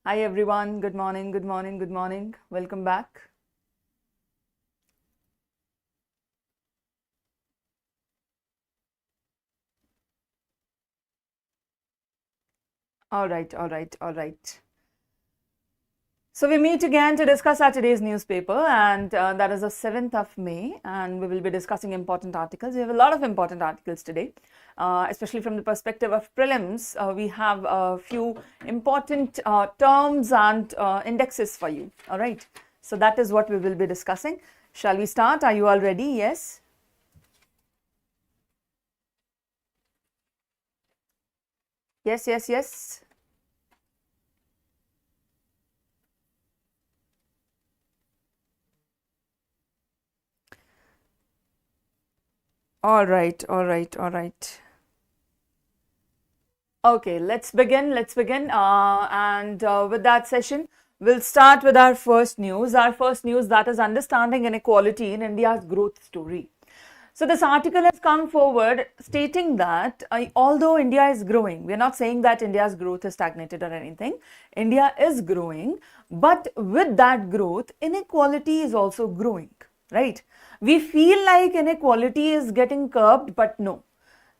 Hi everyone, good morning, good morning, good morning. Welcome back. All right. So we meet again to discuss our today's newspaper, and that is the 7th of May, and we will be discussing important articles. We have a lot of important articles today, especially from the perspective of prelims. We have a few important terms and indexes for you. All right. So that is what we will be discussing. Shall we start? Are you all ready? Yes. Yes. All right. Okay, let's begin. And with that session, we'll start with our first news. Our first news, that is understanding inequality in India's growth story. So this article has come forward stating that although India is growing, we are not saying that India's growth is stagnated or anything. India is growing, but with that growth, inequality is also growing, right? We feel like inequality is getting curbed, but no.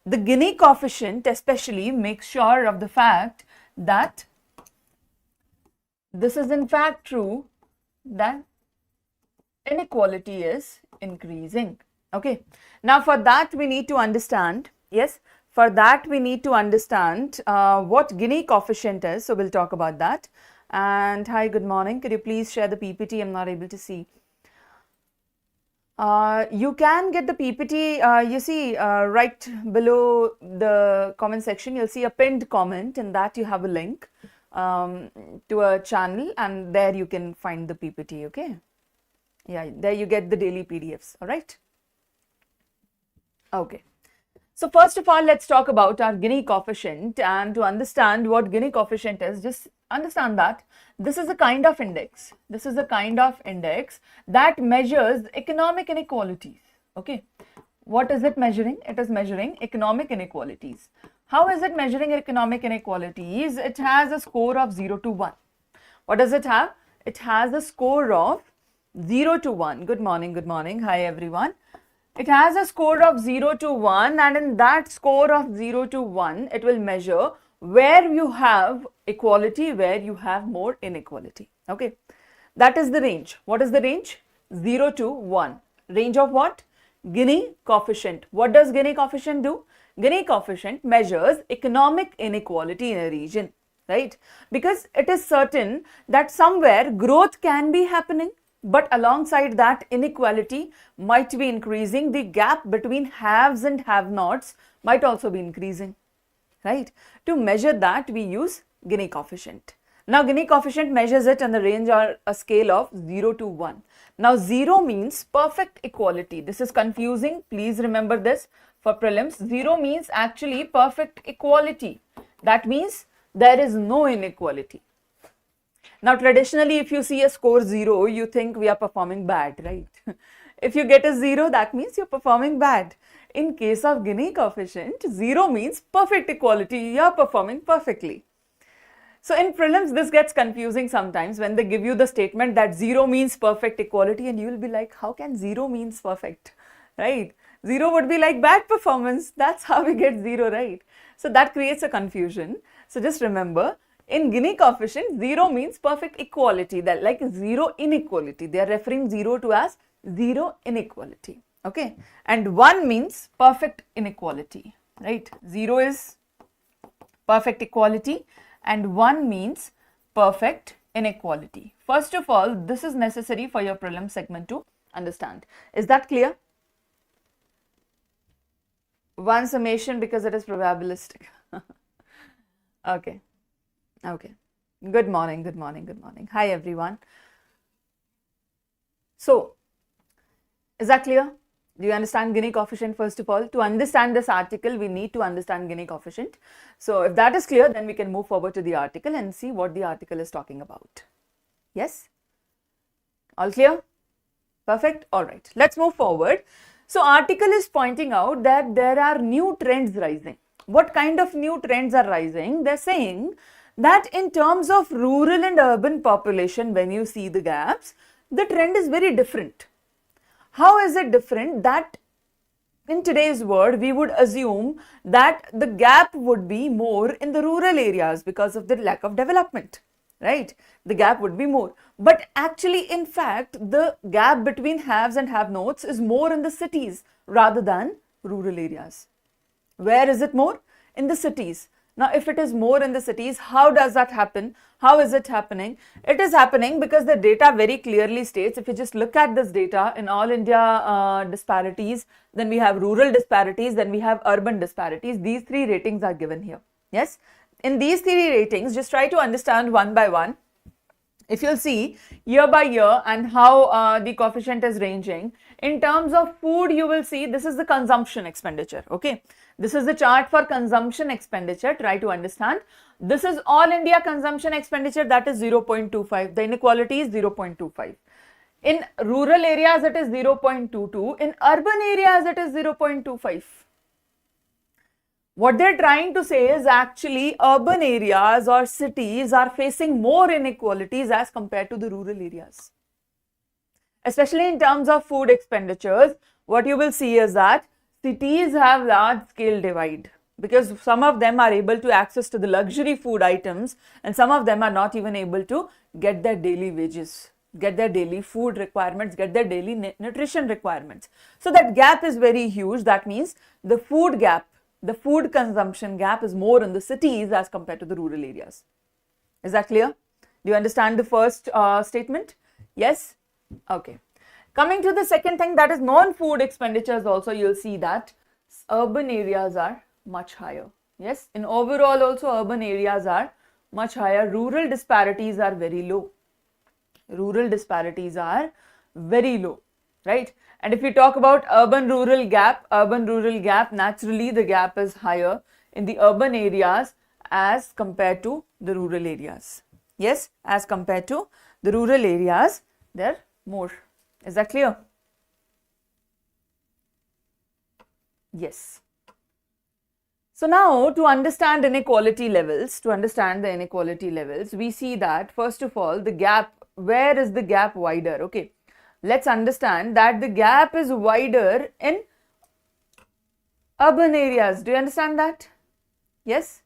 The Gini coefficient especially makes sure of the fact that this is in fact true, that inequality is increasing. Okay. Now for that we need to understand, yes, for that we need to understand what Gini coefficient is. So we'll talk about that. And hi, good morning. Could you please share the PPT? I'm not able to see. You can get the PPT, you see right below the comment section, you'll see a pinned comment. In that you have a link to a channel, and there you can find the PPT, okay? Yeah, there you get the daily PDFs, all right? Okay. So first of all, let's talk about our Gini coefficient, and to understand what Gini coefficient is, just understand that this is a kind of index. This is a kind of index that measures economic inequalities. Okay. What is it measuring? It is measuring economic inequalities. How is it measuring economic inequalities? It has a score of 0 to 1. What does it have? It has a score of 0 to 1. Good morning. Hi everyone. It has a score of 0 to 1, and in that score of 0 to 1, it will measure where you have equality, where you have more inequality. Okay, that is the range. What is the range? 0 to 1. Range of what? Gini coefficient. What does Gini coefficient do? Gini coefficient measures economic inequality in a region, right? Because it is certain that somewhere growth can be happening, but alongside that, inequality might be increasing. The gap between haves and have-nots might also be increasing, right? To measure that, we use Gini coefficient. Now, Gini coefficient measures it on the range or a scale of 0 to 1. Now, 0 means perfect equality. This is confusing. Please remember this for prelims. 0 means actually perfect equality. That means there is no inequality. Now, traditionally, if you see a score 0, you think we are performing bad, right? If you get a 0, that means you're performing bad. In case of Gini coefficient, 0 means perfect equality. You're performing perfectly. So in prelims, this gets confusing sometimes when they give you the statement that 0 means perfect equality, and you will be like, how can 0 means perfect, right? 0 would be like bad performance. That's how we get 0, right? So that creates a confusion. So just remember, in Gini coefficient, 0 means perfect equality, that like 0 inequality. They are referring 0 to as 0 inequality. Okay. And 1 means perfect inequality, right? 0 is perfect equality and 1 means perfect inequality. First of all, this is necessary for your prelim segment to understand. Is that clear? One summation because it is probabilistic. Okay. Okay. Good morning. Hi everyone. So, is that clear? Do you understand Gini coefficient first of all? To understand this article, we need to understand Gini coefficient. So, if that is clear, then we can move forward to the article and see what the article is talking about. Yes? All clear? Perfect. All right. Let's move forward. So, article is pointing out that there are new trends rising. What kind of new trends are rising? They're saying that in terms of rural and urban population, when you see the gaps, the trend is very different. How is it different? That in today's world, we would assume that the gap would be more in the rural areas because of the lack of development, right? The gap would be more. But actually, in fact, the gap between haves and have-nots is more in the cities rather than rural areas. Where is it more? In the cities. Now, if it is more in the cities, how does that happen? How is it happening? It is happening because the data very clearly states, if you just look at this data in all India disparities, then we have rural disparities, then we have urban disparities. These three ratings are given here. Yes. In these three ratings, just try to understand one by one. If you'll see year by year and how the coefficient is ranging, in terms of food, you will see this is the consumption expenditure. Okay. This is the chart for consumption expenditure. Try to understand. This is all India consumption expenditure, that is 0.25. The inequality is 0.25. In rural areas, it is 0.22. In urban areas, it is 0.25. What they're trying to say is actually urban areas or cities are facing more inequalities as compared to the rural areas. Especially in terms of food expenditures, what you will see is that cities have large scale divide because some of them are able to access to the luxury food items and some of them are not even able to get their daily wages, get their daily food requirements, get their daily nutrition requirements. So that gap is very huge. That means the food gap, the food consumption gap is more in the cities as compared to the rural areas. Is that clear? Do you understand the first statement? Yes? Okay. Coming to the second thing, that is non-food expenditures also, you'll see that urban areas are much higher. Yes, in overall also urban areas are much higher. Rural disparities are very low. Rural disparities are very low, right? And if we talk about urban-rural gap, naturally the gap is higher in the urban areas as compared to the rural areas. Yes, as compared to the rural areas, they're more. Is that clear? Yes. So now to understand inequality levels, we see that first of all, the gap, where is the gap wider? Okay. Let's understand that the gap is wider in urban areas. Do you understand that? Yes?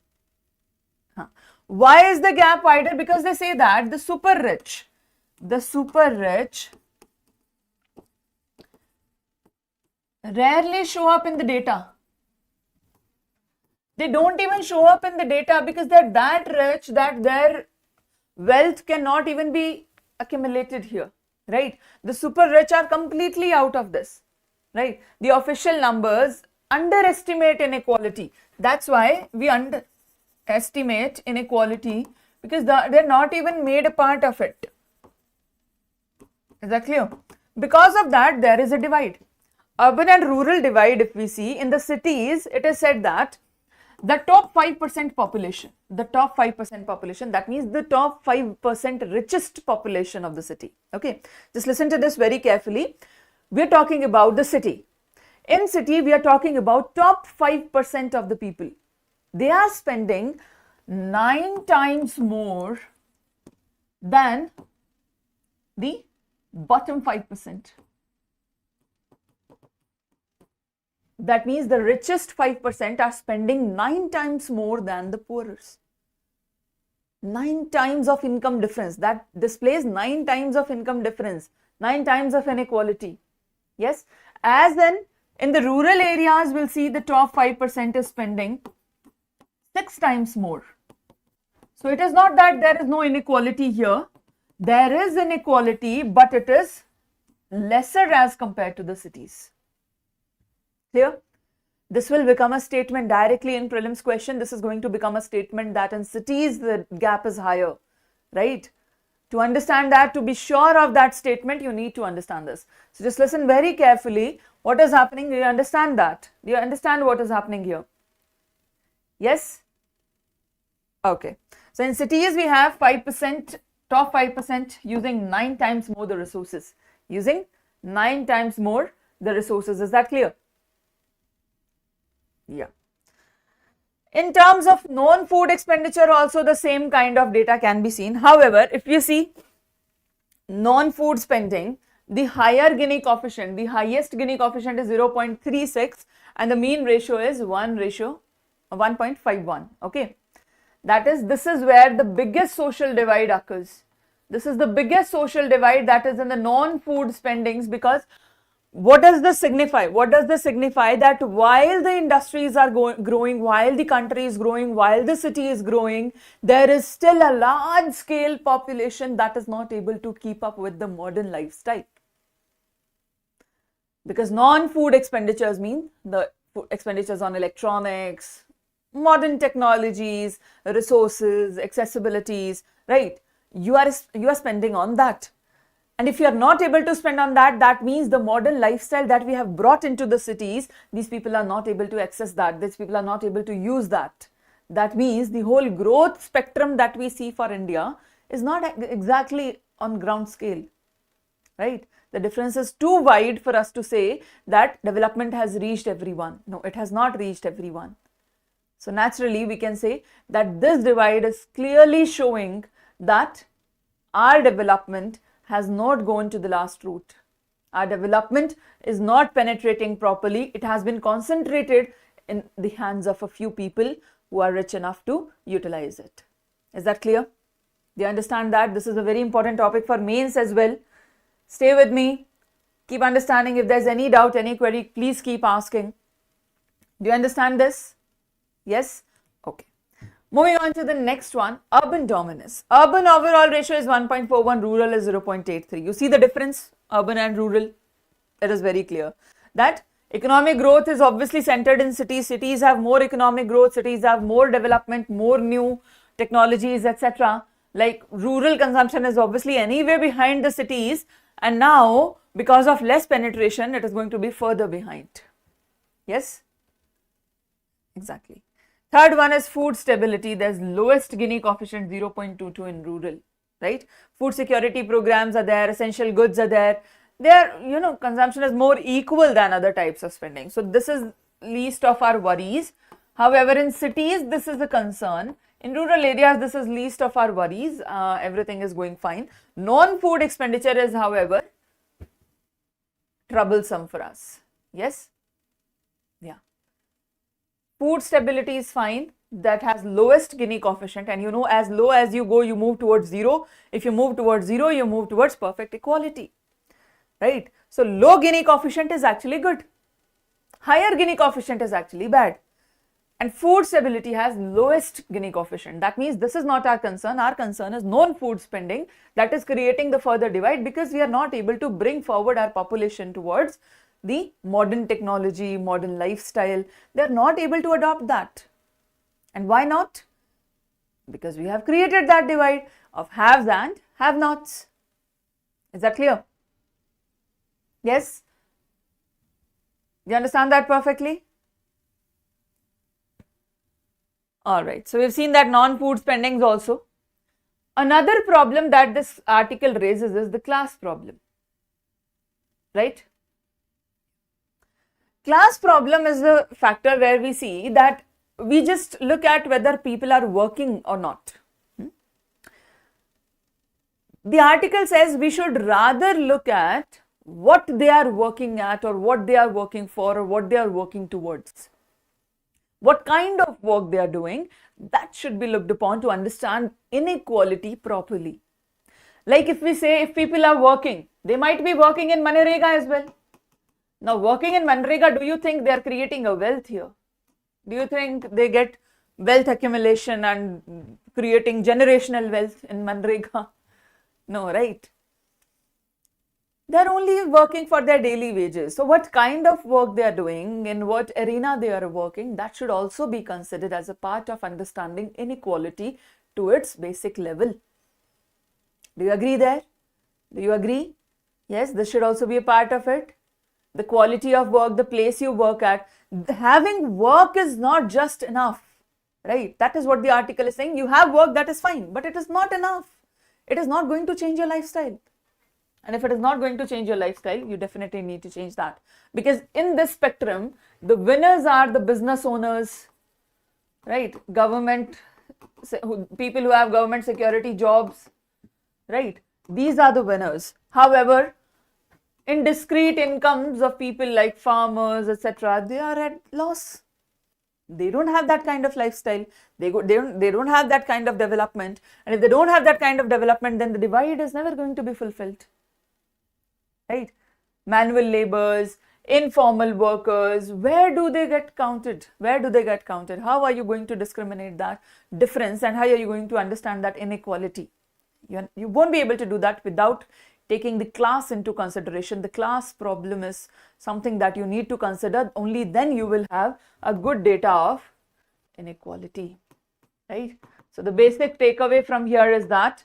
Why is the gap wider? Because they say that the super rich rarely show up in the data. They don't even show up in the data because they're that rich that their wealth cannot even be accumulated here, right? The super rich are completely out of this, right? The official numbers underestimate inequality. That's why we underestimate inequality because they're not even made a part of it. Is that clear? Because of that, there is a divide. Urban and rural divide, if we see in the cities, it is said that the top 5% population, that means the top 5% richest population of the city. Okay, just listen to this very carefully. We're talking about the city. In city, we are talking about top 5% of the people. They are spending 9 times more than the bottom 5%. That means the richest 5% are spending 9 times more than the poorest. 9 times of income difference. That displays 9 times of income difference, 9 times of inequality. Yes. As in the rural areas, we'll see the top 5% is spending 6 times more. So it is not that there is no inequality here. There is inequality, but it is lesser as compared to the cities. Clear? This will become a statement directly in prelims question. This is going to become a statement that in cities the gap is higher, right? To understand that, to be sure of that statement, you need to understand this. So just listen very carefully. What is happening? Do you understand that? Do you understand what is happening here? Yes? Okay. So in cities we have 5%, top 5% using 9 times more the resources. Using 9 times more the resources. Is that clear? Yeah. In terms of non-food expenditure also the same kind of data can be seen. However, if you see non-food spending, the higher Gini coefficient, the highest Gini coefficient is 0.36 and the mean ratio is 1:1.51. Okay, that is, this is where the biggest social divide occurs. This is the biggest social divide that is in the non-food spendings, because what does this signify? What does this signify? That while the industries are growing, while the country is growing, while the city is growing, there is still a large scale population that is not able to keep up with the modern lifestyle. Because non-food expenditures mean the expenditures on electronics, modern technologies, resources, accessibilities, right? You are spending on that. And if you are not able to spend on that, that means the modern lifestyle that we have brought into the cities, these people are not able to access that. These people are not able to use that. That means the whole growth spectrum that we see for India is not exactly on ground scale, right? The difference is too wide for us to say that development has reached everyone. No, it has not reached everyone. So naturally, we can say that this divide is clearly showing that our development has not gone to the last route. Our development is not penetrating properly. It has been concentrated in the hands of a few people who are rich enough to utilize it. Is that clear? Do you understand that? This is a very important topic for mains as well. Stay with me. Keep understanding. If there's any doubt, any query, please keep asking. Do you understand this? Yes? Okay. Moving on to the next one, urban dominance. Urban overall ratio is 1.41, rural is 0.83. You see the difference, urban and rural? It is very clear that economic growth is obviously centered in cities. Cities have more economic growth, cities have more development, more new technologies, etc. Like rural consumption is obviously anyway behind the cities, and now because of less penetration, it is going to be further behind. Yes? Exactly. Third one is food stability. There's lowest Gini coefficient 0.22 in rural, right? Food security programs are there, essential goods are there. Their, consumption is more equal than other types of spending. So this is least of our worries. However, in cities, this is a concern. In rural areas, this is least of our worries. Everything is going fine. Non-food expenditure is, however, troublesome for us. Yes? Yeah. Food stability is fine. That has lowest Gini coefficient, and as low as you go, you move towards zero. If you move towards zero, you move towards perfect equality, right? So low Gini coefficient is actually good. Higher Gini coefficient is actually bad. And food stability has lowest Gini coefficient. That means this is not our concern. Our concern is non-food spending that is creating the further divide, because we are not able to bring forward our population towards the modern technology, modern lifestyle. They are not able to adopt that. And why not? Because we have created that divide of haves and have-nots. Is that clear? Yes? Do you understand that perfectly? Alright, so we've seen that non-food spendings also. Another problem that this article raises is the class problem, right? Class problem is the factor where we see that we just look at whether people are working or not. The article says we should rather look at what they are working at, or what they are working for, or what they are working towards. What kind of work they are doing, that should be looked upon to understand inequality properly. Like if we say, if people are working, they might be working in Manrega as well. Now, working in Manrega, do you think they are creating a wealth here? Do you think they get wealth accumulation and creating generational wealth in Manrega? No, right? They are only working for their daily wages. So, what kind of work they are doing, in what arena they are working, that should also be considered as a part of understanding inequality to its basic level. Do you agree there? Do you agree? Yes, this should also be a part of it. The quality of work, the place you work at. Having work is not just enough, right? That is what the article is saying. You have work, that is fine, but it is not enough. It is not going to change your lifestyle. And if it is not going to change your lifestyle, you definitely need to change that. Because in this spectrum, the winners are the business owners, right? People who have government security jobs, right? These are the winners. However, in discrete incomes of people like farmers, etc., they are at loss. They don't have that kind of lifestyle. They don't have that kind of development. And if they don't have that kind of development, then the divide is never going to be fulfilled, right? Manual laborers, informal workers, where do they get counted? Where do they get counted? How are you going to discriminate that difference, and how are you going to understand that inequality? You won't be able to do that without taking the class into consideration. The class problem is something that you need to consider. Only then you will have a good data of inequality, right? So the basic takeaway from here is that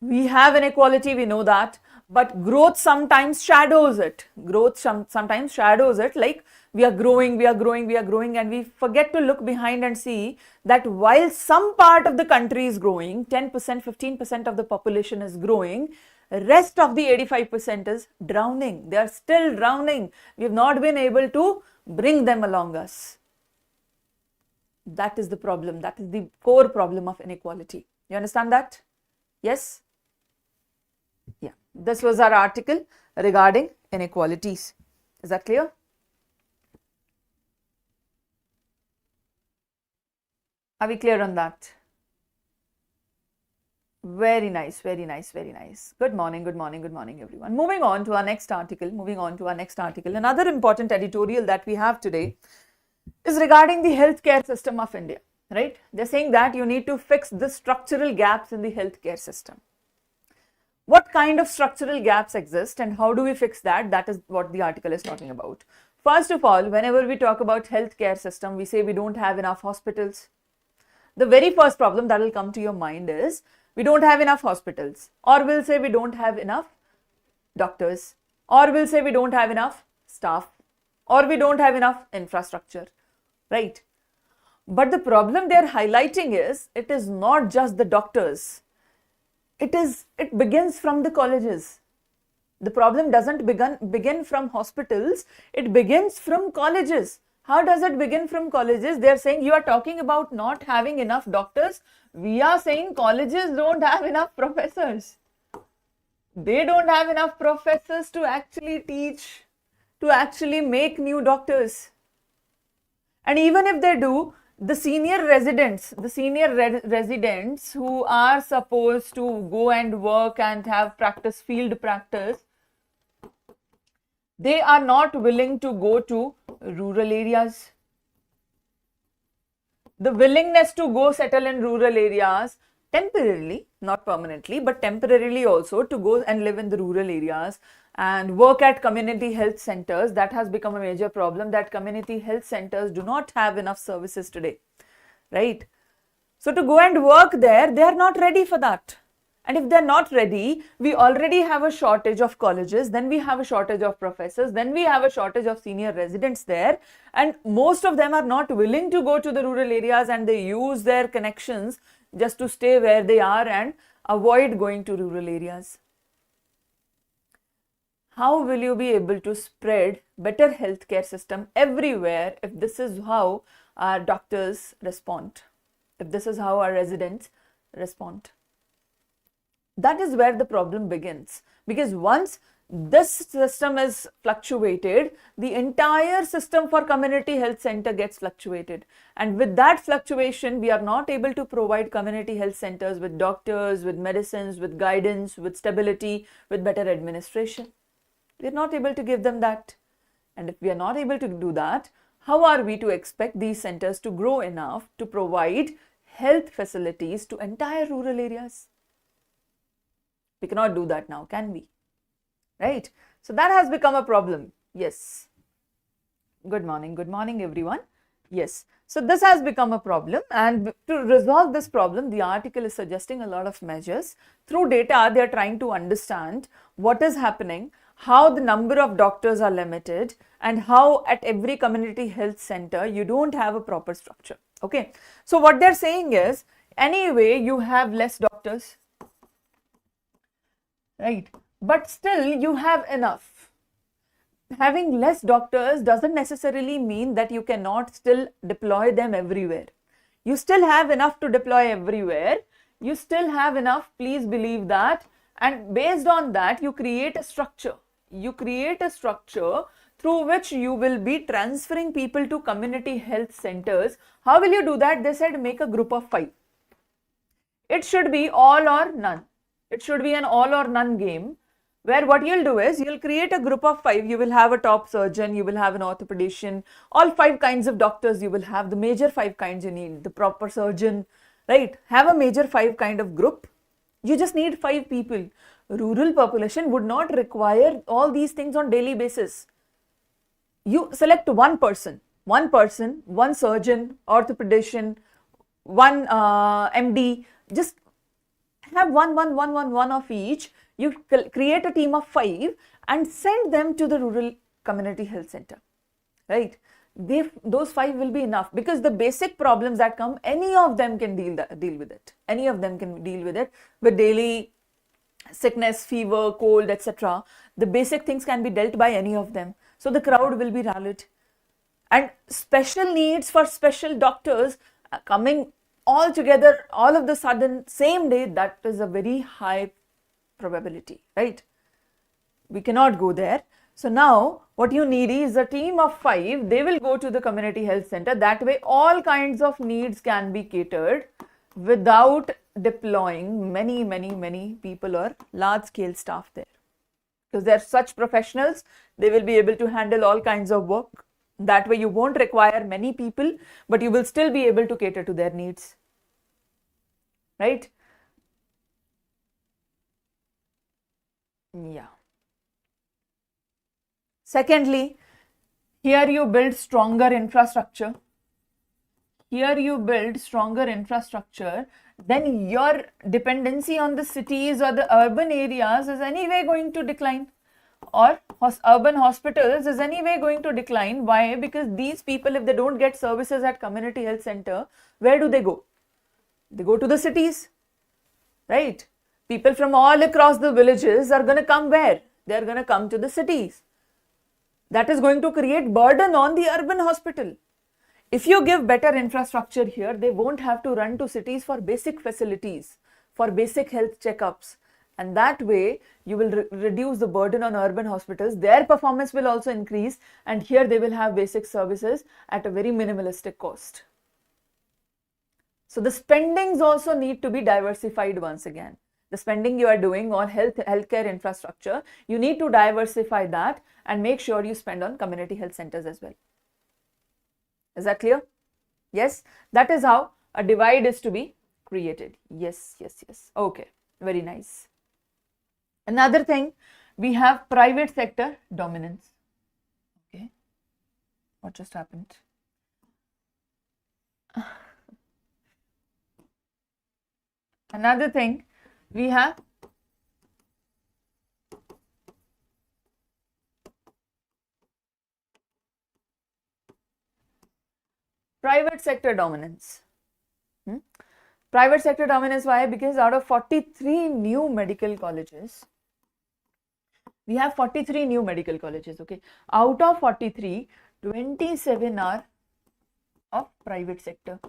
we have inequality, we know that, but growth sometimes shadows it. Growth sometimes shadows it, like we are growing, and we forget to look behind and see that while some part of the country is growing, 10%, 15% of the population is growing, rest of the 85% is drowning. They are still drowning. We have not been able to bring them along us. That is the problem. That is the core problem of inequality. You understand that? Yes? Yeah. This was our article regarding inequalities. Is that clear? Are we clear on that? Very nice, very nice, very nice. Good morning, good morning, good morning, everyone. Moving on to our next article. Another important editorial that we have today is regarding the healthcare system of India, right? They're saying that you need to fix the structural gaps in the healthcare system. What kind of structural gaps exist and how do we fix that? That is what the article is talking about. First of all, whenever we talk about healthcare system, we say we don't have enough hospitals. The very first problem that will come to your mind is we don't have enough hospitals, or we'll say we don't have enough doctors, or we'll say we don't have enough staff, or we don't have enough infrastructure, right? But the problem they're highlighting is it is not just the doctors. It begins from the colleges. The problem doesn't begin from hospitals, it begins from colleges. How does it begin from colleges? They're saying you are talking about not having enough doctors. We are saying colleges don't have enough professors. They don't have enough professors to actually teach, to actually make new doctors. And even if they do, the senior residents who are supposed to go and work and have field practice, they are not willing to go to rural areas. The willingness to go settle in rural areas temporarily, not permanently, but temporarily also, to go and live in the rural areas and work at community health centers, that has become a major problem, that community health centers do not have enough services today, right? So to go and work there, they are not ready for that. And if they're not ready, we already have a shortage of colleges, then we have a shortage of professors, then we have a shortage of senior residents there, and most of them are not willing to go to the rural areas, and they use their connections just to stay where they are and avoid going to rural areas. How will you be able to spread better healthcare system everywhere if this is how our doctors respond, if this is how our residents respond? That is where the problem begins, because once this system is fluctuated, the entire system for community health center gets fluctuated, and with that fluctuation we are not able to provide community health centers with doctors, with medicines, with guidance, with stability, with better administration. We are not able to give them that, and if we are not able to do that, how are we to expect these centers to grow enough to provide health facilities to entire rural areas? We cannot do that now, can we? Right? So that has become a problem. Yes. Good morning everyone. Yes. So this has become a problem, and to resolve this problem, the article is suggesting a lot of measures. Through data, they are trying to understand what is happening, how the number of doctors are limited, and how at every community health center you don't have a proper structure. Okay. So what they're saying is, anyway, you have less doctors, right? But still you have enough. Having less doctors doesn't necessarily mean that you cannot still deploy them everywhere. You still have enough to deploy everywhere. You still have enough, please believe that. And based on that, you create a structure. You create a structure through which you will be transferring people to community health centers. How will you do that? They said make a group of 5. It should be all or none. It should be an all or none game, where what you'll do is you'll create a group of 5. You will have a top surgeon, you will have an orthopedician, all 5 kinds of doctors you will have, the major 5 kinds you need, the proper surgeon, right? Have a major 5 kind of group. You just need 5 people. Rural population would not require all these things on daily basis. You select one person, one surgeon, orthopedician, one MD, just have one of each. You create a team of 5 and send them to the rural community health center, right? Those 5 will be enough, because the basic problems that come, any of them can deal with it. Any of them can deal with it, with daily sickness, fever, cold, etc. The basic things can be dealt by any of them. So the crowd will be rallied. And special needs for special doctors coming all together, all of the sudden, same day, that is a very high probability, right? We cannot go there. So now what you need is a team of 5. They will go to the community health center. That way all kinds of needs can be catered without deploying many people or large scale staff there. Because they are such professionals, they will be able to handle all kinds of work. That way you won't require many people, but you will still be able to cater to their needs, right? Yeah. Secondly, here you build stronger infrastructure. Here you build stronger infrastructure, then your dependency on the cities or the urban areas is anyway going to decline, or urban hospitals is anyway going to decline. Why? Because these people, if they don't get services at community health center, where do they go? They go to the cities, right? People from all across the villages are going to come where? They are going to come to the cities. That is going to create burden on the urban hospital. If you give better infrastructure here, they won't have to run to cities for basic facilities, for basic health checkups. And that way, you will reduce the burden on urban hospitals. Their performance will also increase. And here they will have basic services at a very minimalistic cost. So the spendings also need to be diversified once again. The spending you are doing on healthcare infrastructure, you need to diversify that and make sure you spend on community health centers as well. Is that clear? Yes, that is how a divide is to be created. Yes. Okay, very nice. Another thing, we have private sector dominance. Okay, what just happened? Another thing, we have private sector dominance. Private sector dominance, why? Because out of 43 new medical colleges, we have 43 new medical colleges, okay? Out of 43, 27 are of private sector.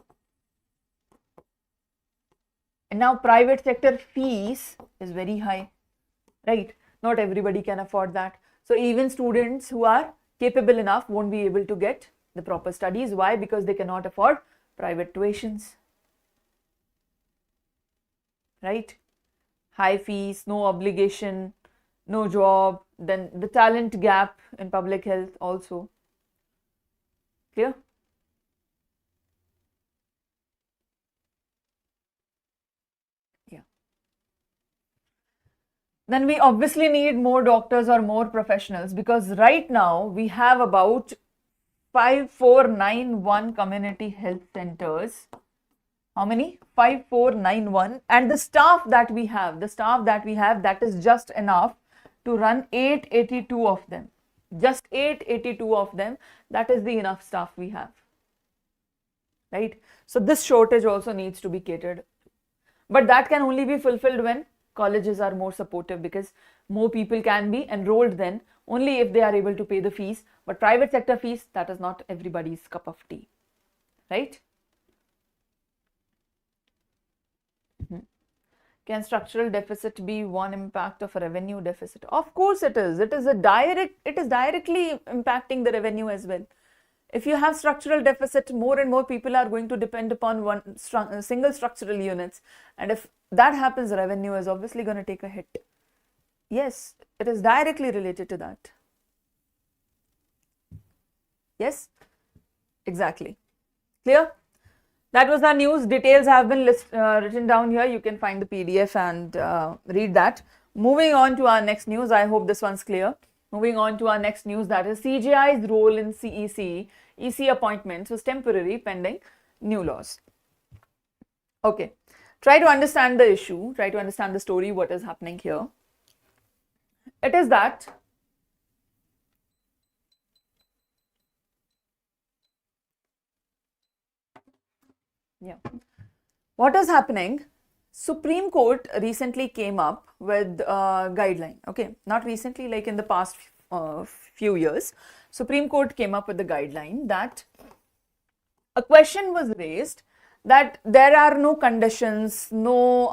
And now private sector fees is very high, right? Not everybody can afford that. So even students who are capable enough won't be able to get the proper studies. Why? Because they cannot afford private tuitions, right? High fees, no obligation, no job, then the talent gap in public health also. Clear? Yeah. Then we obviously need more doctors or more professionals, because right now we have about 5491 community health centers. How many? 5491. And the staff that we have, that is just enough to run 882 of them. Just 882 of them. That is the enough staff we have. Right? So this shortage also needs to be catered. But that can only be fulfilled when colleges are more supportive, because more people can be enrolled then only if they are able to pay the fees. But private sector fees, that is not everybody's cup of tea. Right? Can structural deficit be one impact of a revenue deficit? Of course it is. It is directly impacting the revenue as well. If you have structural deficit, more and more people are going to depend upon single structural units. And if that happens, revenue is obviously going to take a hit. Yes, it is directly related to that. Yes, exactly. Clear? That was our news. Details have been written down here. You can find the PDF and read that. Moving on to our next news. I hope this one's clear. Moving on to our next news, that is CJI's role in EC appointments was temporary pending new laws. Okay. Try to understand the issue. Try to understand the story, what is happening here. It is that what is happening? Supreme Court recently came up with a guideline. Okay, not recently, like in the past few years. Supreme Court came up with the guideline that a question was raised that there are no conditions, no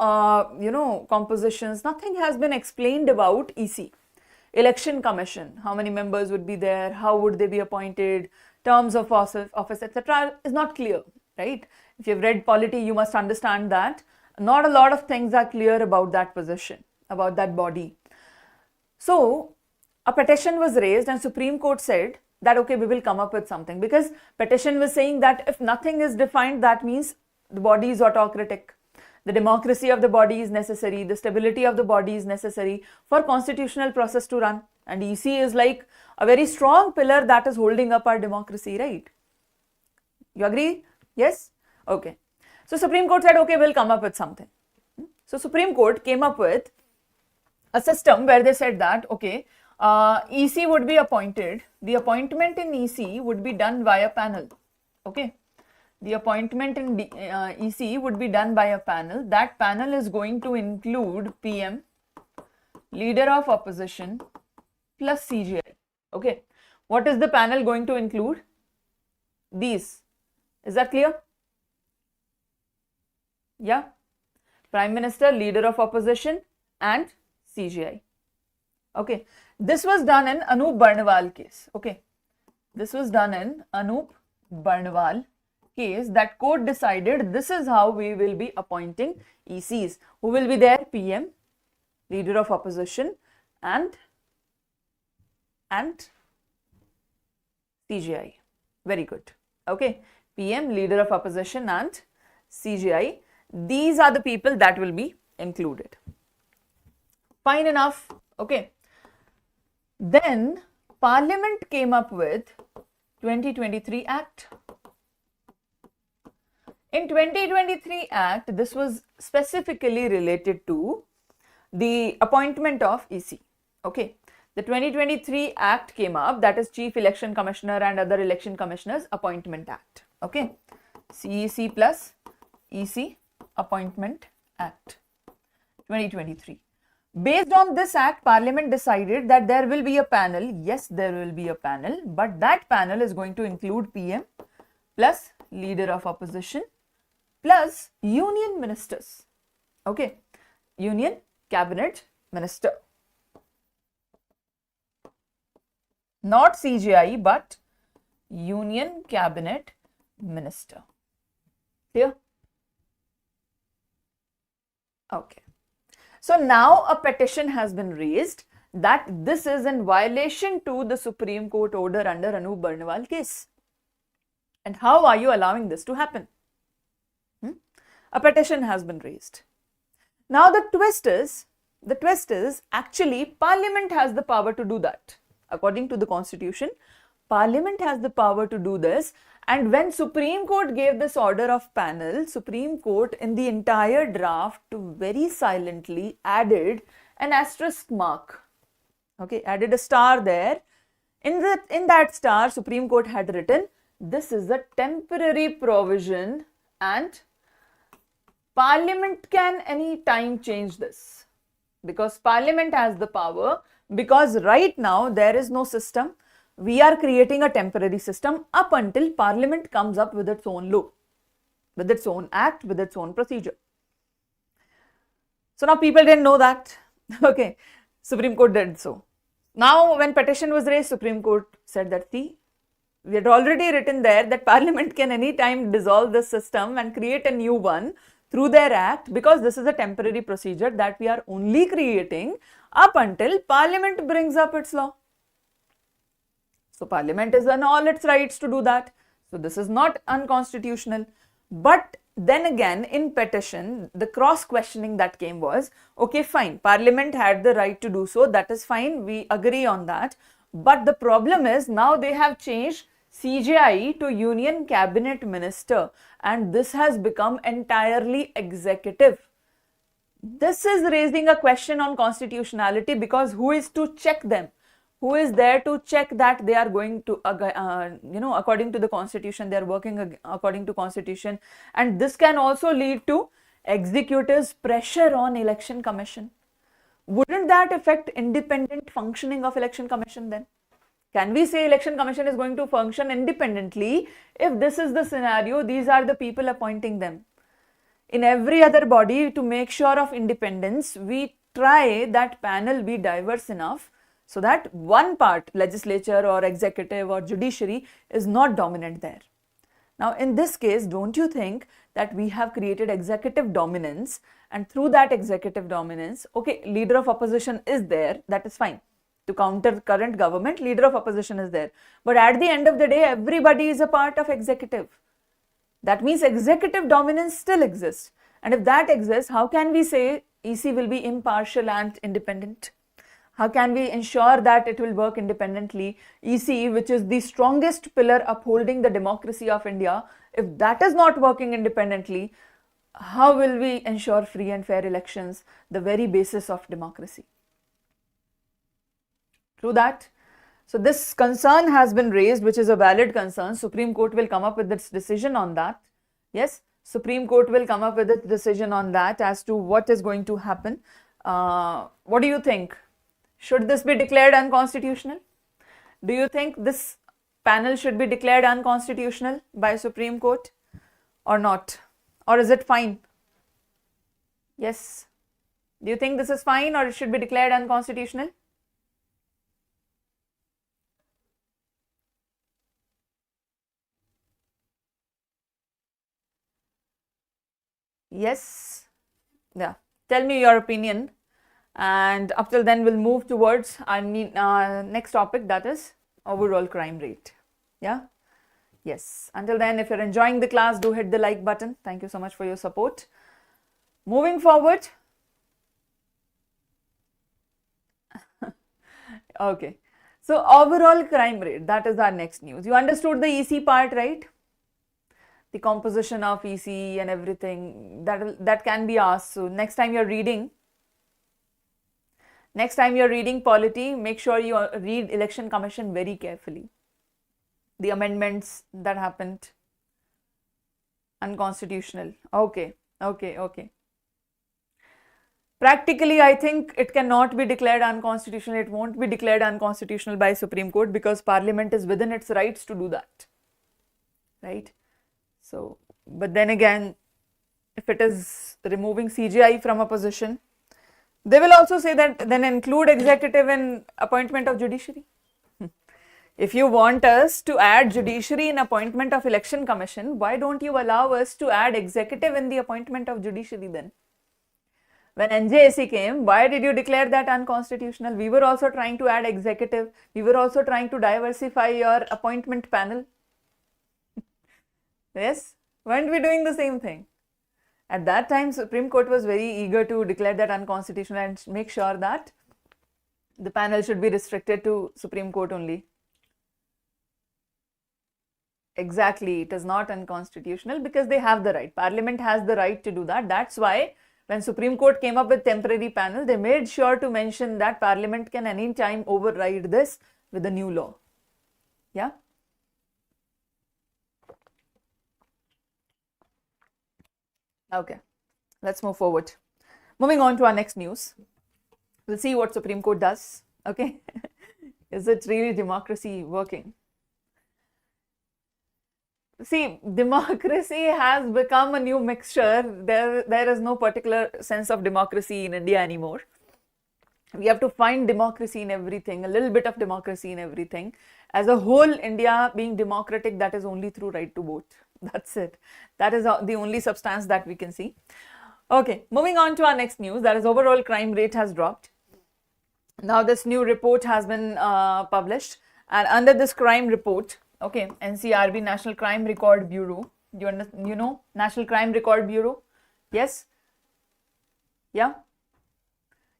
compositions, nothing has been explained about EC. Election Commission, how many members would be there, how would they be appointed, terms of office, etc. is not clear, right? If you've read polity, you must understand that not a lot of things are clear about that position, about that body. So a petition was raised and Supreme Court said that, okay, we will come up with something, because petition was saying that if nothing is defined, that means the body is autocratic. The democracy of the body is necessary. The stability of the body is necessary for constitutional process to run. And EC is like a very strong pillar that is holding up our democracy, right? You agree? Yes? Okay. So Supreme Court said, okay, we'll come up with something. So Supreme Court came up with a system where they said that, okay, EC would be appointed. The appointment in EC would be done by a panel. Okay. The appointment in EC would be done by a panel. That panel is going to include PM, leader of opposition, plus CJI. Okay. What is the panel going to include? These. Is that clear? Yeah. Prime Minister, leader of opposition, and CJI. Okay. This was done in Anup Barnwal case. Okay. This was done in Anup Barnwal case. That court decided this is how we will be appointing ECs. Who will be there? PM, leader of opposition, and CJI. Very good. Okay. PM, leader of opposition, and CJI. These are the people that will be included. Fine enough. Okay. Then Parliament came up with 2023 Act. In 2023 Act, this was specifically related to the appointment of EC. Okay. The 2023 Act came up, that is Chief Election Commissioner and Other Election Commissioners Appointment Act. Okay. CEC plus EC Appointment Act 2023. Based on this act, Parliament decided that there will be a panel. Yes, there will be a panel, but that panel is going to include PM plus leader of opposition plus union ministers. Okay, union cabinet minister. Not CJI, but union cabinet minister. Clear? Okay. So now a petition has been raised that this is in violation to the Supreme Court order under Anup Barnwal case. And how are you allowing this to happen? A petition has been raised. Now the twist is actually Parliament has the power to do that. According to the Constitution, Parliament has the power to do this. And when Supreme Court gave this order of panel, Supreme Court in the entire draft very silently added an asterisk mark. Okay, added a star there. In that star, Supreme Court had written, this is a temporary provision and Parliament can any time change this. Because Parliament has the power, because right now there is no system. We are creating a temporary system up until Parliament comes up with its own law, with its own act, with its own procedure. So now people didn't know that. Okay, Supreme Court did so. Now when petition was raised, Supreme Court said that we had already written there that Parliament can anytime dissolve this system and create a new one through their act, because this is a temporary procedure that we are only creating up until Parliament brings up its law. So Parliament is in all its rights to do that. So this is not unconstitutional. But then again, in petition, the cross questioning that came was, okay, fine, Parliament had the right to do so, that is fine, we agree on that. But the problem is now they have changed CJI to Union Cabinet Minister, and this has become entirely executive. This is raising a question on constitutionality, because who is to check them? Who is there to check that they are going to, according to the constitution, they are working according to constitution? And this can also lead to executives' pressure on election commission. Wouldn't that affect independent functioning of election commission then? Can we say election commission is going to function independently if this is the scenario, these are the people appointing them? In every other body, to make sure of independence, we try that panel be diverse enough so that one part, legislature or executive or judiciary, is not dominant there. Now in this case, don't you think that we have created executive dominance, and through that executive dominance, okay, leader of opposition is there, that is fine. To counter current government, leader of opposition is there. But at the end of the day, everybody is a part of executive. That means executive dominance still exists. And if that exists, how can we say EC will be impartial and independent? How can we ensure that it will work independently? EC, which is the strongest pillar upholding the democracy of India, if that is not working independently, how will we ensure free and fair elections, the very basis of democracy? True that. So this concern has been raised, which is a valid concern. Supreme Court will come up with its decision on that. Yes, Supreme Court will come up with its decision on that as to what is going to happen. What do you think? Should this be declared unconstitutional? Do you think this panel should be declared unconstitutional by Supreme Court or not? Or is it fine? Yes. Do you think this is fine, or it should be declared unconstitutional? Yes. Yeah. Tell me your opinion. And up till then, we'll move towards our next topic, that is overall crime rate. Yeah. Yes. Until then, if you're enjoying the class, do hit the like button. Thank you so much for your support. Moving forward. Okay. So overall crime rate, that is our next news. You understood the EC part, right? The composition of EC and everything that can be asked. So next time you're reading polity, make sure you read Election Commission very carefully. The amendments that happened, unconstitutional. Okay. Practically, I think it cannot be declared unconstitutional. It won't be declared unconstitutional by Supreme Court, because Parliament is within its rights to do that. Right? So, but then again, if it is removing CJI from a position, they will also say that then include executive in appointment of judiciary. If you want us to add judiciary in appointment of election commission, why don't you allow us to add executive in the appointment of judiciary then? When NJSC came, why did you declare that unconstitutional? We were also trying to add executive. We were also trying to diversify your appointment panel. Yes, weren't we doing the same thing? At that time, Supreme Court was very eager to declare that unconstitutional and make sure that the panel should be restricted to Supreme Court only. Exactly, it is not unconstitutional because they have the right. Parliament has the right to do that. That's why when Supreme Court came up with temporary panel, they made sure to mention that Parliament can anytime override this with a new law. Yeah. Okay, let's move forward. Moving on to our next news. We'll see what Supreme Court does. Okay. Is it really democracy working? See, democracy has become a new mixture. There is no particular sense of democracy in India anymore. We have to find democracy in everything, a little bit of democracy in everything. As a whole, India being democratic, that is only through right to vote. That's it. That is the only substance that we can see. Okay, moving on to our next news, that is overall crime rate has dropped. Now this new report has been published, and under this crime report, okay, NCRB, National Crime Record Bureau, you know National Crime Record Bureau? Yes? Yeah?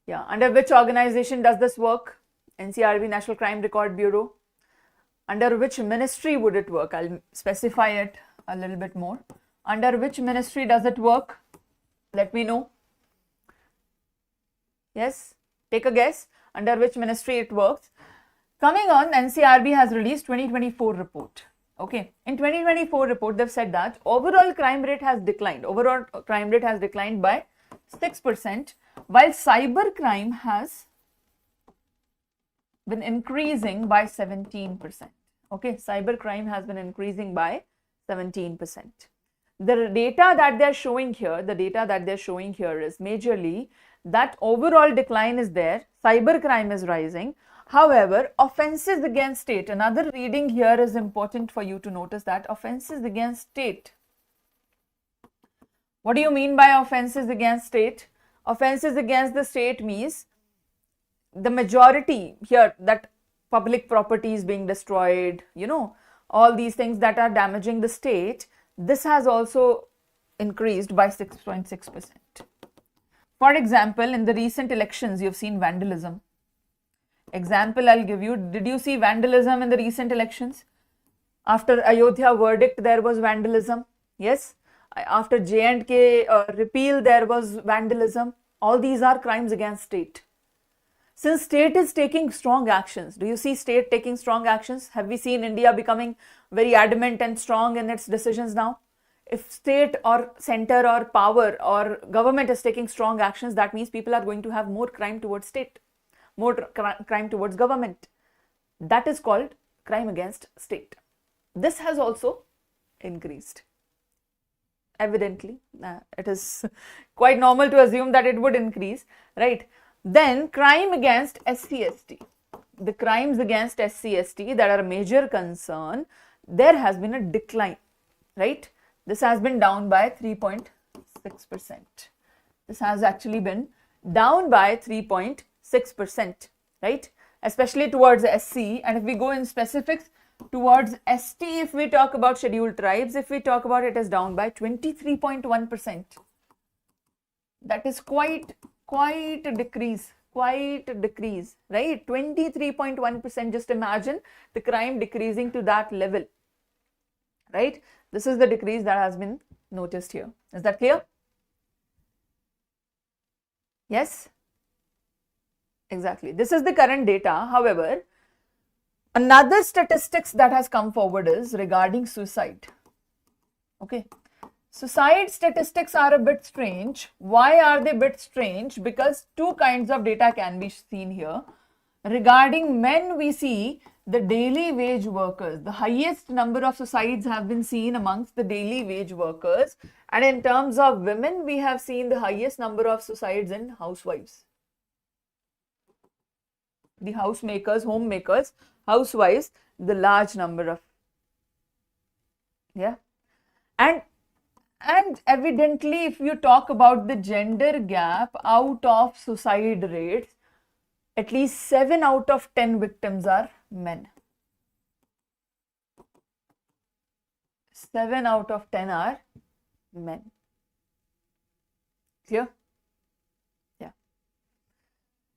Yeah, under which organization does this work? NCRB, National Crime Record Bureau. Under which ministry would it work? I'll specify it a little bit more. Under which ministry does it work? Let me know. Yes, take a guess. Under which ministry it works. Coming on, NCRB has released 2024 report. Okay, in 2024 report, they've said that overall crime rate has declined. Overall crime rate has declined by 6%, while cyber crime has been increasing by 17%. Okay, cyber crime has been increasing by 17%. The data that they're showing here, is majorly that overall decline is there, cyber crime is rising. However, offences against state, another reading here is important for you to notice, that offences against state. What do you mean by offences against state? Offences against the state means the majority here, that public property is being destroyed, all these things that are damaging the state, this has also increased by 6.6%. For example, in the recent elections, you've seen vandalism. Example I'll give you, did you see vandalism in the recent elections? After Ayodhya verdict, there was vandalism. Yes. After J&K repeal, there was vandalism. All these are crimes against state. Since state is taking strong actions, do you see state taking strong actions? Have we seen India becoming very adamant and strong in its decisions now? If state or center or power or government is taking strong actions, that means people are going to have more crime towards state, more crime towards government. That is called crime against state. This has also increased. Evidently, it is quite normal to assume that it would increase, right? Then crime against SC/ST. The crimes against SC/ST that are a major concern, there has been a decline, right? This has been down by 3.6%. This has actually been down by 3.6%, right? Especially towards SC. And if we go in specifics towards ST, if we talk about scheduled tribes, if we talk about, it is down by 23.1%. That is quite a decrease, right? 23.1%. Just imagine the crime decreasing to that level, right? This is the decrease that has been noticed here. Is that clear? Yes? Exactly. This is the current data. However, another statistics that has come forward is regarding suicide. Okay. Suicide statistics are a bit strange. Why are they a bit strange? Because two kinds of data can be seen here. Regarding men, we see the daily wage workers. The highest number of suicides have been seen amongst the daily wage workers. And in terms of women, we have seen the highest number of suicides in housewives. The housemakers, homemakers, housewives, the large number of, and evidently, if you talk about the gender gap out of suicide rates, at least 7 out of 10 victims are men. 7 out of 10 are men. Clear? Yeah.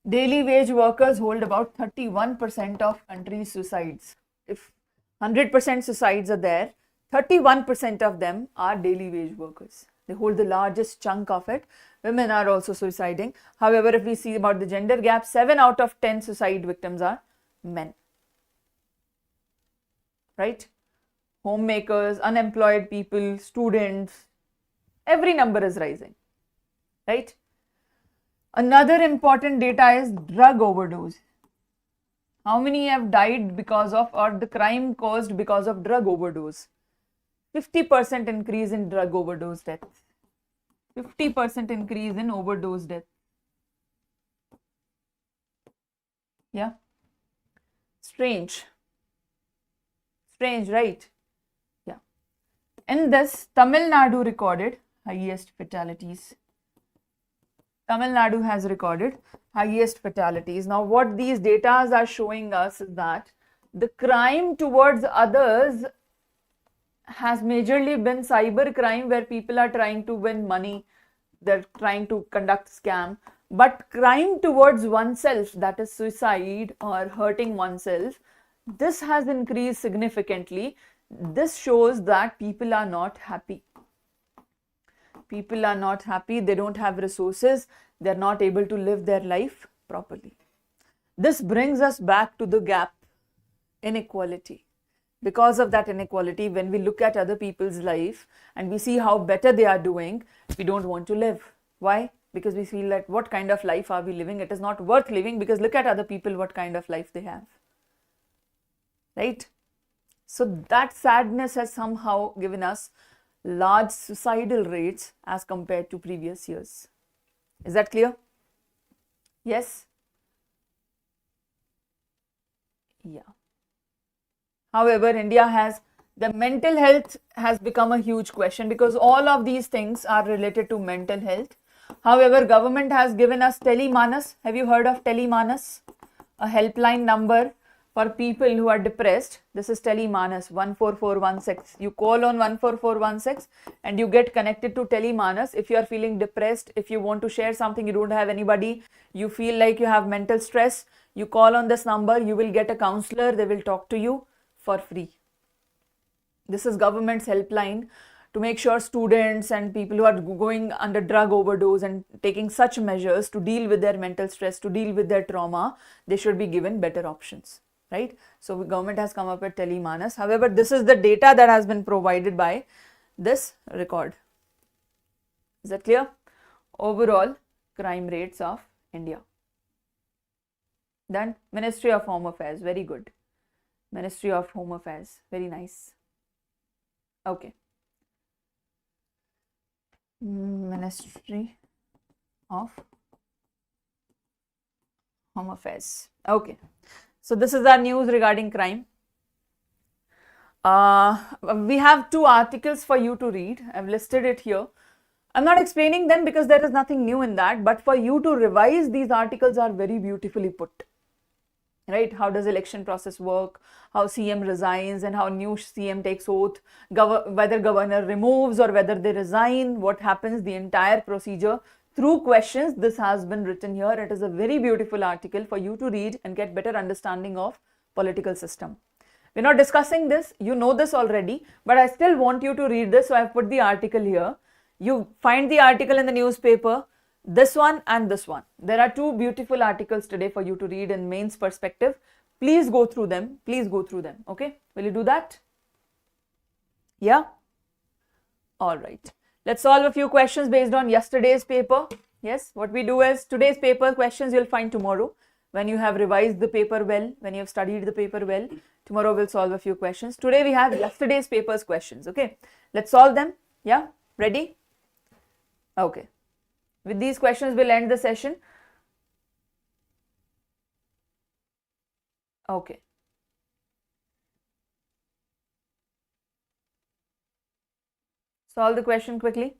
Daily wage workers hold about 31% of country's suicides. If 100% suicides are there, 31% of them are daily wage workers. They hold the largest chunk of it. Women are also suiciding. However, if we see about the gender gap, 7 out of 10 suicide victims are men. Right? Homemakers, unemployed people, students, every number is rising. Right? Another important data is drug overdose. How many have died because of, or the crime caused because of drug overdose? 50% increase in drug overdose deaths. 50% increase in overdose death. Yeah. Strange. Strange, right? Yeah. In this, Tamil Nadu recorded highest fatalities. Tamil Nadu has recorded highest fatalities. Now, what these data are showing us is that the crime towards others has majorly been cyber crime, where people are trying to win money, they're trying to conduct scam. But crime towards oneself, that is suicide or hurting oneself, this has increased significantly. This shows that people are not happy. People are not happy, they don't have resources, they're not able to live their life properly. This brings us back to the gap, inequality. Because of that inequality, when we look at other people's life and we see how better they are doing, we don't want to live. Why? Because we feel like, what kind of life are we living? It is not worth living, because look at other people, what kind of life they have. Right? So that sadness has somehow given us large suicidal rates as compared to previous years. Is that clear? Yes? Yeah. However, India has, the mental health has become a huge question, because all of these things are related to mental health. However, government has given us Telemanas. Have you heard of Telemanas? A helpline number for people who are depressed. This is Telemanas 14416. You call on 14416 and you get connected to Telemanas. If you are feeling depressed, if you want to share something, you don't have anybody, you feel like you have mental stress, you call on this number, you will get a counselor, they will talk to you for free. This is government's helpline to make sure students and people who are going under drug overdose and taking such measures to deal with their mental stress, to deal with their trauma, they should be given better options, right? So government has come up with Telemanas. However, this is the data that has been provided by this record. Is that clear? Overall crime rates of India. Then Ministry of Home Affairs, very good. Ministry of Home Affairs, very nice. Okay. Ministry of Home Affairs. Okay. So this is our news regarding crime. We have 2 articles for you to read. I've listed it here. I'm not explaining them because there is nothing new in that, but for you to revise, these articles are very beautifully put. Right? How does election process work? How CM resigns and how new CM takes oath, whether governor removes or whether they resign, what happens, the entire procedure through questions. This has been written here. It is a very beautiful article for you to read and get better understanding of political system. We're not discussing this, you know this already, but I still want you to read this, so I've put the article here. You find the article in the newspaper, this one and this one. There are 2 beautiful articles today for you to read in mains perspective. Please go through them. Please go through them. Okay. Will you do that? Yeah. All right. Let's solve a few questions based on yesterday's paper. Yes. What we do is, today's paper questions you'll find tomorrow. When you have revised the paper well, when you have studied the paper well, tomorrow we'll solve a few questions. Today we have yesterday's paper's questions. Okay. Let's solve them. Yeah. Ready? Okay. With these questions, we'll end the session. Okay. Solve the question quickly.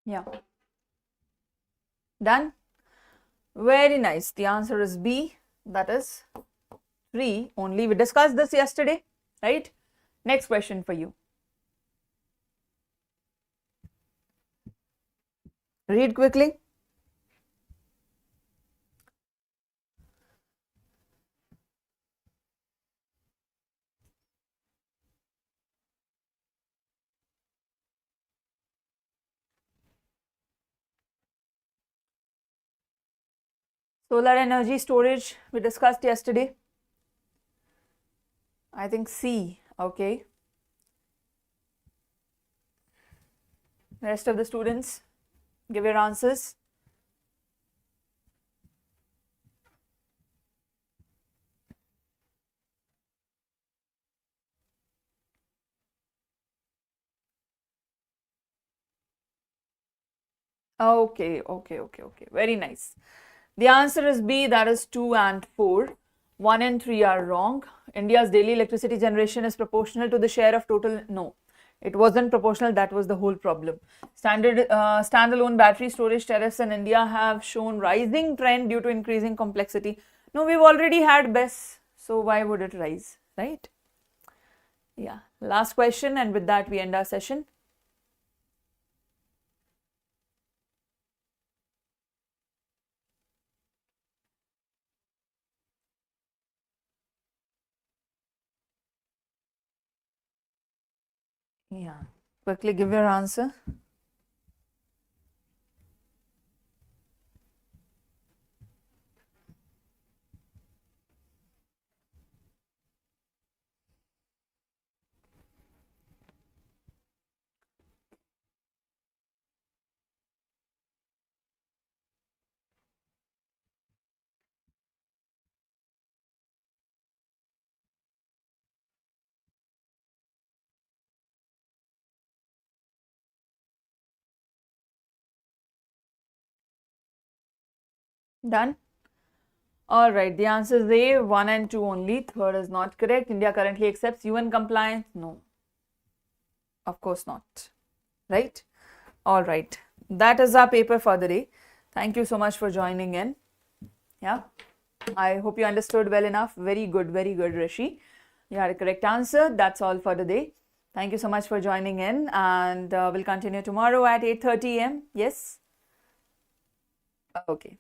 Yeah. Done? Very nice. The answer is B. That is 3 only. We discussed this yesterday, right? Next question for you. Read quickly. Solar energy storage we discussed yesterday. I think C. Okay. Rest of the students, give your answers. Okay. Very nice. The answer is B, that is 2 and 4. 1 and 3 are wrong. India's daily electricity generation is proportional to the share of total. No, it wasn't proportional. That was the whole problem. Standalone battery storage tariffs in India have shown rising trend due to increasing complexity. No, we've already had BESS, so why would it rise, right? Yeah. Last question, and with that we end our session. Yeah. Quickly give your answer. Done? Alright, the answer is A, 1 and 2 only. Third is not correct. India currently accepts UN compliance. No, of course not. Right? Alright, that is our paper for the day. Thank you so much for joining in. Yeah, I hope you understood well enough. Very good, Rishi. You had a correct answer. That's all for the day. Thank you so much for joining in, and we'll continue tomorrow at 8:30 a.m. Yes? Okay.